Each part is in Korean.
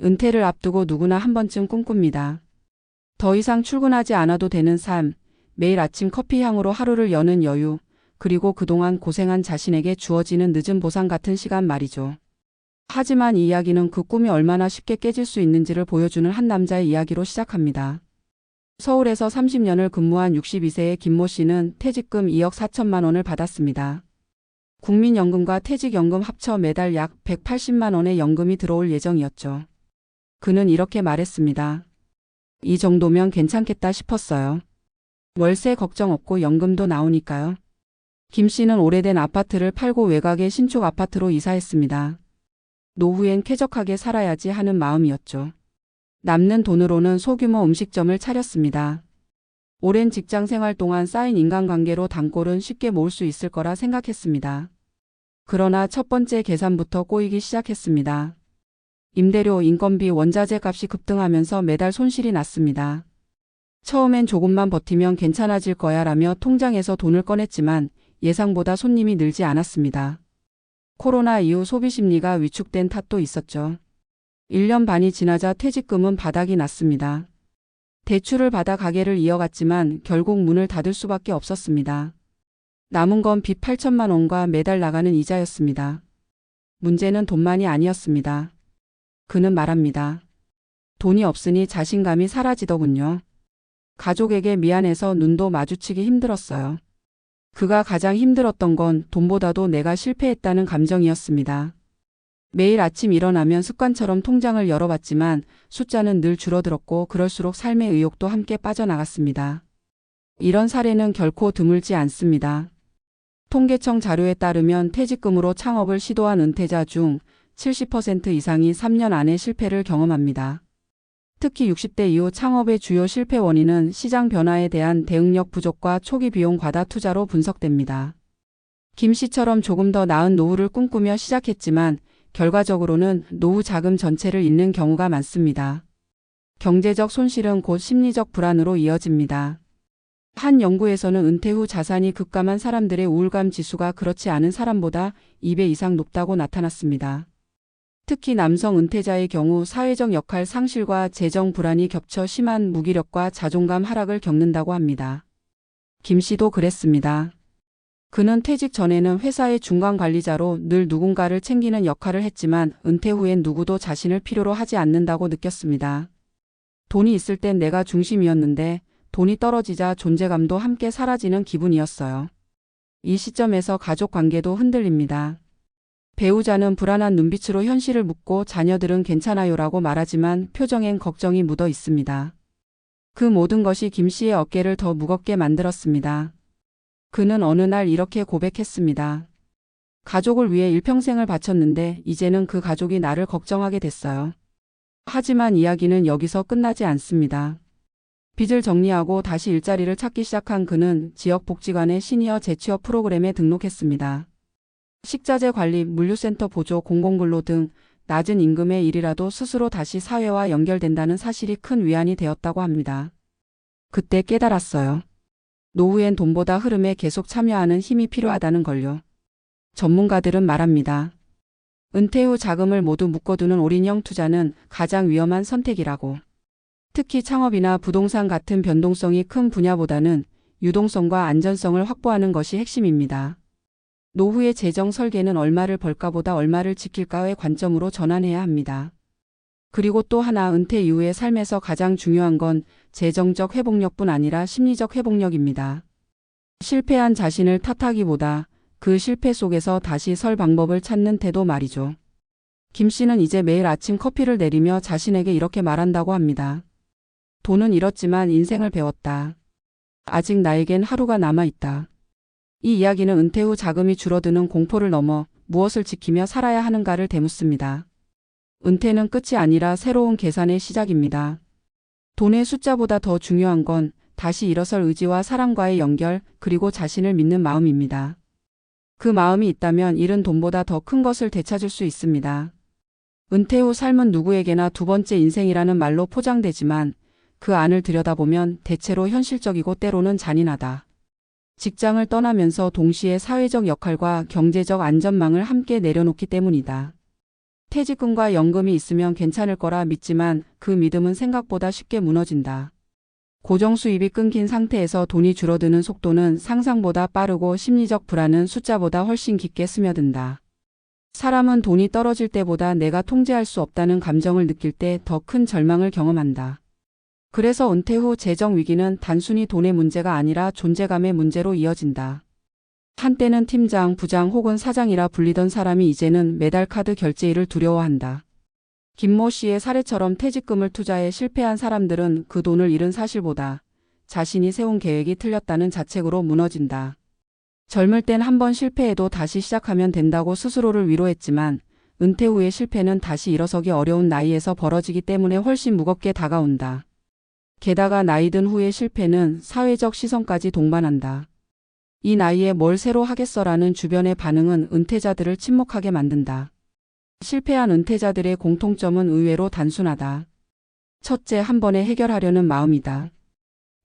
은퇴를 앞두고 누구나 한 번쯤 꿈꿉니다. 더 이상 출근하지 않아도 되는 삶, 매일 아침 커피 향으로 하루를 여는 여유, 그리고 그동안 고생한 자신에게 주어지는 늦은 보상 같은 시간 말이죠. 하지만 이 이야기는 그 꿈이 얼마나 쉽게 깨질 수 있는지를 보여주는 한 남자의 이야기로 시작합니다. 서울에서 30년을 근무한 62세의 김모 씨는 퇴직금 2억 4천만 원을 받았습니다. 국민연금과 퇴직연금 합쳐 매달 약 180만 원의 연금이 들어올 예정이었죠. 그는 이렇게 말했습니다. 이 정도면 괜찮겠다 싶었어요. 월세 걱정 없고 연금도 나오니까요. 김 씨는 오래된 아파트를 팔고 외곽의 신축 아파트로 이사했습니다. 노후엔 쾌적하게 살아야지 하는 마음이었죠. 남는 돈으로는 소규모 음식점을 차렸습니다. 오랜 직장 생활 동안 쌓인 인간관계로 단골은 쉽게 모을 수 있을 거라 생각했습니다. 그러나 첫 번째 계산부터 꼬이기 시작했습니다. 임대료, 인건비, 원자재 값이 급등하면서 매달 손실이 났습니다. 처음엔 조금만 버티면 괜찮아질 거야 라며 통장에서 돈을 꺼냈지만 예상보다 손님이 늘지 않았습니다. 코로나 이후 소비 심리가 위축된 탓도 있었죠. 1년 반이 지나자 퇴직금은 바닥이 났습니다. 대출을 받아 가게를 이어갔지만 결국 문을 닫을 수밖에 없었습니다. 남은 건 빚 8천만 원과 매달 나가는 이자였습니다. 문제는 돈만이 아니었습니다. 그는 말합니다. 돈이 없으니 자신감이 사라지더군요. 가족에게 미안해서 눈도 마주치기 힘들었어요. 그가 가장 힘들었던 건 돈보다도 내가 실패했다는 감정이었습니다. 매일 아침 일어나면 습관처럼 통장을 열어봤지만 숫자는 늘 줄어들었고 그럴수록 삶의 의욕도 함께 빠져나갔습니다. 이런 사례는 결코 드물지 않습니다. 통계청 자료에 따르면 퇴직금으로 창업을 시도한 은퇴자 중 70% 이상이 3년 안에 실패를 경험합니다. 특히 60대 이후 창업의 주요 실패 원인은 시장 변화에 대한 대응력 부족과 초기 비용 과다 투자로 분석됩니다. 김 씨처럼 조금 더 나은 노후를 꿈꾸며 시작했지만 결과적으로는 노후 자금 전체를 잃는 경우가 많습니다. 경제적 손실은 곧 심리적 불안으로 이어집니다. 한 연구에서는 은퇴 후 자산이 급감한 사람들의 우울감 지수가 그렇지 않은 사람보다 2배 이상 높다고 나타났습니다. 특히 남성 은퇴자의 경우 사회적 역할 상실과 재정 불안이 겹쳐 심한 무기력과 자존감 하락을 겪는다고 합니다. 김 씨도 그랬습니다. 그는 퇴직 전에는 회사의 중간 관리자로 늘 누군가를 챙기는 역할을 했지만 은퇴 후엔 누구도 자신을 필요로 하지 않는다고 느꼈습니다. 돈이 있을 땐 내가 중심이었는데 돈이 떨어지자 존재감도 함께 사라지는 기분이었어요. 이 시점에서 가족 관계도 흔들립니다. 배우자는 불안한 눈빛으로 현실을 묻고 자녀들은 괜찮아요라고 말하지만 표정엔 걱정이 묻어 있습니다. 그 모든 것이 김 씨의 어깨를 더 무겁게 만들었습니다. 그는 어느 날 이렇게 고백했습니다. 가족을 위해 일평생을 바쳤는데 이제는 그 가족이 나를 걱정하게 됐어요. 하지만 이야기는 여기서 끝나지 않습니다. 빚을 정리하고 다시 일자리를 찾기 시작한 그는 지역복지관의 시니어 재취업 프로그램에 등록했습니다. 식자재 관리, 물류센터 보조, 공공근로 등 낮은 임금의 일이라도 스스로 다시 사회와 연결된다는 사실이 큰 위안이 되었다고 합니다. 그때 깨달았어요. 노후엔 돈보다 흐름에 계속 참여하는 힘이 필요하다는 걸요. 전문가들은 말합니다. 은퇴 후 자금을 모두 묶어두는 올인형 투자는 가장 위험한 선택이라고. 특히 창업이나 부동산 같은 변동성이 큰 분야보다는 유동성과 안전성을 확보하는 것이 핵심입니다. 노후의 재정 설계는 얼마를 벌까보다 얼마를 지킬까의 관점으로 전환해야 합니다. 그리고 또 하나, 은퇴 이후의 삶에서 가장 중요한 건 재정적 회복력뿐 아니라 심리적 회복력입니다. 실패한 자신을 탓하기보다 그 실패 속에서 다시 설 방법을 찾는 태도 말이죠. 김 씨는 이제 매일 아침 커피를 내리며 자신에게 이렇게 말한다고 합니다. 돈은 잃었지만 인생을 배웠다. 아직 나에겐 하루가 남아있다. 이 이야기는 은퇴 후 자금이 줄어드는 공포를 넘어 무엇을 지키며 살아야 하는가를 되묻습니다. 은퇴는 끝이 아니라 새로운 계산의 시작입니다. 돈의 숫자보다 더 중요한 건 다시 일어설 의지와 사람과의 연결, 그리고 자신을 믿는 마음입니다. 그 마음이 있다면 잃은 돈보다 더 큰 것을 되찾을 수 있습니다. 은퇴 후 삶은 누구에게나 두 번째 인생이라는 말로 포장되지만 그 안을 들여다보면 대체로 현실적이고 때로는 잔인하다. 직장을 떠나면서 동시에 사회적 역할과 경제적 안전망을 함께 내려놓기 때문이다. 퇴직금과 연금이 있으면 괜찮을 거라 믿지만 그 믿음은 생각보다 쉽게 무너진다. 고정 수입이 끊긴 상태에서 돈이 줄어드는 속도는 상상보다 빠르고 심리적 불안은 숫자보다 훨씬 깊게 스며든다. 사람은 돈이 떨어질 때보다 내가 통제할 수 없다는 감정을 느낄 때 더 큰 절망을 경험한다. 그래서 은퇴 후 재정 위기는 단순히 돈의 문제가 아니라 존재감의 문제로 이어진다. 한때는 팀장, 부장 혹은 사장이라 불리던 사람이 이제는 매달 카드 결제일을 두려워한다. 김모 씨의 사례처럼 퇴직금을 투자해 실패한 사람들은 그 돈을 잃은 사실보다 자신이 세운 계획이 틀렸다는 자책으로 무너진다. 젊을 땐 한 번 실패해도 다시 시작하면 된다고 스스로를 위로했지만 은퇴 후의 실패는 다시 일어서기 어려운 나이에서 벌어지기 때문에 훨씬 무겁게 다가온다. 게다가 나이 든 후의 실패는 사회적 시선까지 동반한다. 이 나이에 뭘 새로 하겠어라는 주변의 반응은 은퇴자들을 침묵하게 만든다. 실패한 은퇴자들의 공통점은 의외로 단순하다. 첫째, 한 번에 해결하려는 마음이다.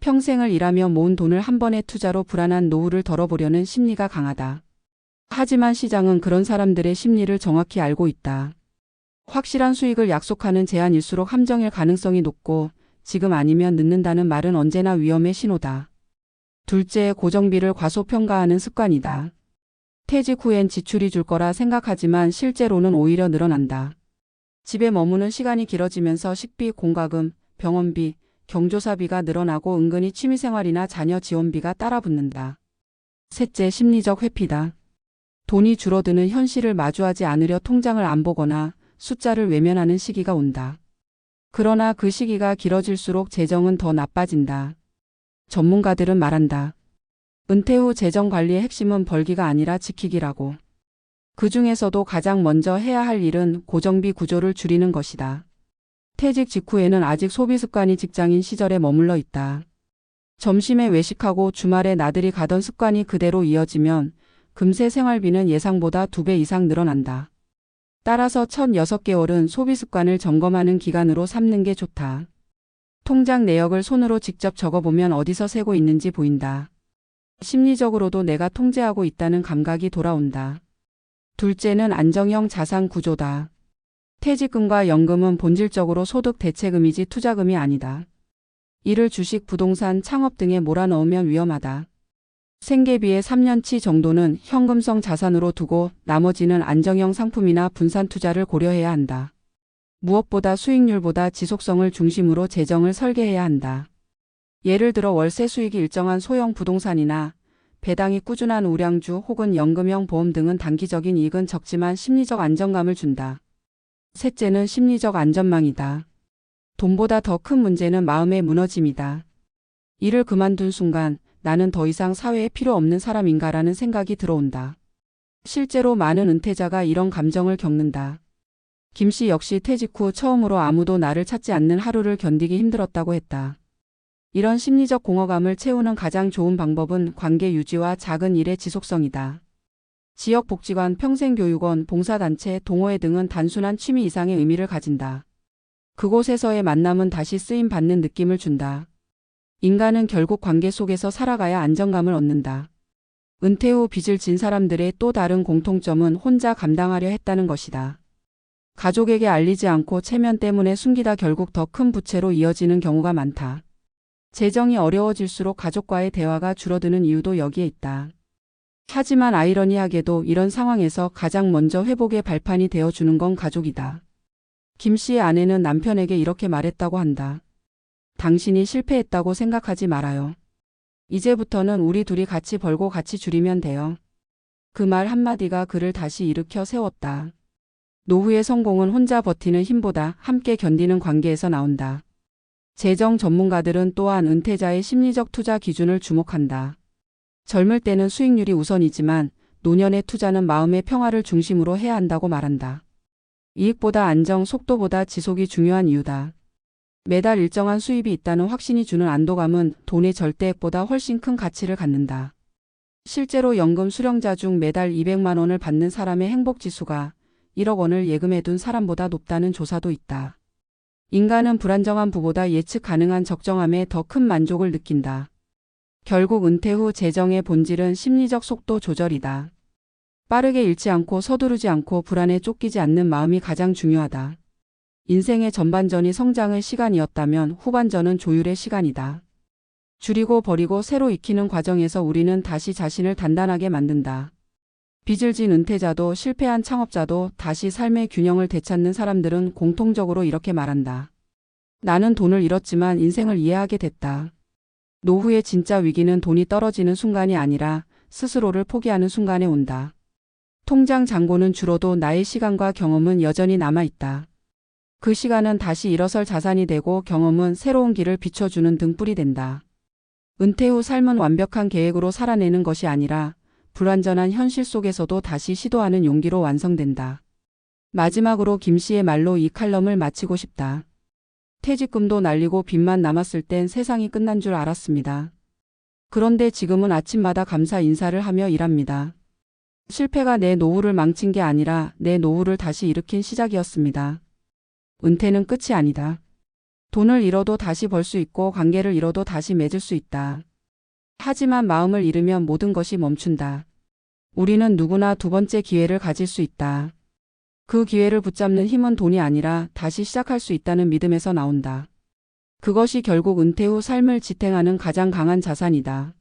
평생을 일하며 모은 돈을 한 번의 투자로 불안한 노후를 덜어보려는 심리가 강하다. 하지만 시장은 그런 사람들의 심리를 정확히 알고 있다. 확실한 수익을 약속하는 제안일수록 함정일 가능성이 높고 지금 아니면 늦는다는 말은 언제나 위험의 신호다. 둘째, 고정비를 과소평가하는 습관이다. 퇴직 후엔 지출이 줄 거라 생각하지만 실제로는 오히려 늘어난다. 집에 머무는 시간이 길어지면서 식비, 공과금, 병원비, 경조사비가 늘어나고 은근히 취미생활이나 자녀 지원비가 따라붙는다. 셋째, 심리적 회피다. 돈이 줄어드는 현실을 마주하지 않으려 통장을 안 보거나 숫자를 외면하는 시기가 온다. 그러나 그 시기가 길어질수록 재정은 더 나빠진다. 전문가들은 말한다. 은퇴 후 재정 관리의 핵심은 벌기가 아니라 지키기라고. 그 중에서도 가장 먼저 해야 할 일은 고정비 구조를 줄이는 것이다. 퇴직 직후에는 아직 소비 습관이 직장인 시절에 머물러 있다. 점심에 외식하고 주말에 나들이 가던 습관이 그대로 이어지면 금세 생활비는 예상보다 2배 이상 늘어난다. 따라서 첫 6개월은 소비 습관을 점검하는 기간으로 삼는 게 좋다. 통장 내역을 손으로 직접 적어보면 어디서 새고 있는지 보인다. 심리적으로도 내가 통제하고 있다는 감각이 돌아온다. 둘째는 안정형 자산 구조다. 퇴직금과 연금은 본질적으로 소득 대체금이지 투자금이 아니다. 이를 주식, 부동산, 창업 등에 몰아넣으면 위험하다. 생계비의 3년치 정도는 현금성 자산으로 두고 나머지는 안정형 상품이나 분산 투자를 고려해야 한다. 무엇보다 수익률보다 지속성을 중심으로 재정을 설계해야 한다. 예를 들어 월세 수익이 일정한 소형 부동산이나 배당이 꾸준한 우량주 혹은 연금형 보험 등은 단기적인 이익은 적지만 심리적 안정감을 준다. 셋째는 심리적 안전망이다. 돈보다 더 큰 문제는 마음의 무너짐이다. 일을 그만둔 순간 나는 더 이상 사회에 필요 없는 사람인가라는 생각이 들어온다. 실제로 많은 은퇴자가 이런 감정을 겪는다. 김 씨 역시 퇴직 후 처음으로 아무도 나를 찾지 않는 하루를 견디기 힘들었다고 했다. 이런 심리적 공허감을 채우는 가장 좋은 방법은 관계 유지와 작은 일의 지속성이다. 지역복지관, 평생교육원, 봉사단체, 동호회 등은 단순한 취미 이상의 의미를 가진다. 그곳에서의 만남은 다시 쓰임받는 느낌을 준다. 인간은 결국 관계 속에서 살아가야 안정감을 얻는다. 은퇴 후 빚을 진 사람들의 또 다른 공통점은 혼자 감당하려 했다는 것이다. 가족에게 알리지 않고 체면 때문에 숨기다 결국 더 큰 부채로 이어지는 경우가 많다. 재정이 어려워질수록 가족과의 대화가 줄어드는 이유도 여기에 있다. 하지만 아이러니하게도 이런 상황에서 가장 먼저 회복의 발판이 되어주는 건 가족이다. 김 씨의 아내는 남편에게 이렇게 말했다고 한다. 당신이 실패했다고 생각하지 말아요. 이제부터는 우리 둘이 같이 벌고 같이 줄이면 돼요. 그 말 한마디가 그를 다시 일으켜 세웠다. 노후의 성공은 혼자 버티는 힘보다 함께 견디는 관계에서 나온다. 재정 전문가들은 또한 은퇴자의 심리적 투자 기준을 주목한다. 젊을 때는 수익률이 우선이지만 노년의 투자는 마음의 평화를 중심으로 해야 한다고 말한다. 이익보다 안정, 속도보다 지속이 중요한 이유다. 매달 일정한 수입이 있다는 확신이 주는 안도감은 돈의 절대액보다 훨씬 큰 가치를 갖는다. 실제로 연금 수령자 중 매달 200만 원을 받는 사람의 행복지수가 1억 원을 예금해둔 사람보다 높다는 조사도 있다. 인간은 불안정한 부보다 예측 가능한 적정함에 더 큰 만족을 느낀다. 결국 은퇴 후 재정의 본질은 심리적 속도 조절이다. 빠르게 잃지 않고 서두르지 않고 불안에 쫓기지 않는 마음이 가장 중요하다. 인생의 전반전이 성장의 시간이었다면 후반전은 조율의 시간이다. 줄이고 버리고 새로 익히는 과정에서 우리는 다시 자신을 단단하게 만든다. 빚을 진 은퇴자도 실패한 창업자도 다시 삶의 균형을 되찾는 사람들은 공통적으로 이렇게 말한다. 나는 돈을 잃었지만 인생을 이해하게 됐다. 노후의 진짜 위기는 돈이 떨어지는 순간이 아니라 스스로를 포기하는 순간에 온다. 통장 잔고는 줄어도 나의 시간과 경험은 여전히 남아있다. 그 시간은 다시 일어설 자산이 되고 경험은 새로운 길을 비춰주는 등불이 된다. 은퇴 후 삶은 완벽한 계획으로 살아내는 것이 아니라 불완전한 현실 속에서도 다시 시도하는 용기로 완성된다. 마지막으로 김 씨의 말로 이 칼럼을 마치고 싶다. 퇴직금도 날리고 빚만 남았을 땐 세상이 끝난 줄 알았습니다. 그런데 지금은 아침마다 감사 인사를 하며 일합니다. 실패가 내 노후를 망친 게 아니라 내 노후를 다시 일으킨 시작이었습니다. 은퇴는 끝이 아니다. 돈을 잃어도 다시 벌 수 있고 관계를 잃어도 다시 맺을 수 있다. 하지만 마음을 잃으면 모든 것이 멈춘다. 우리는 누구나 두 번째 기회를 가질 수 있다. 그 기회를 붙잡는 힘은 돈이 아니라 다시 시작할 수 있다는 믿음에서 나온다. 그것이 결국 은퇴 후 삶을 지탱하는 가장 강한 자산이다.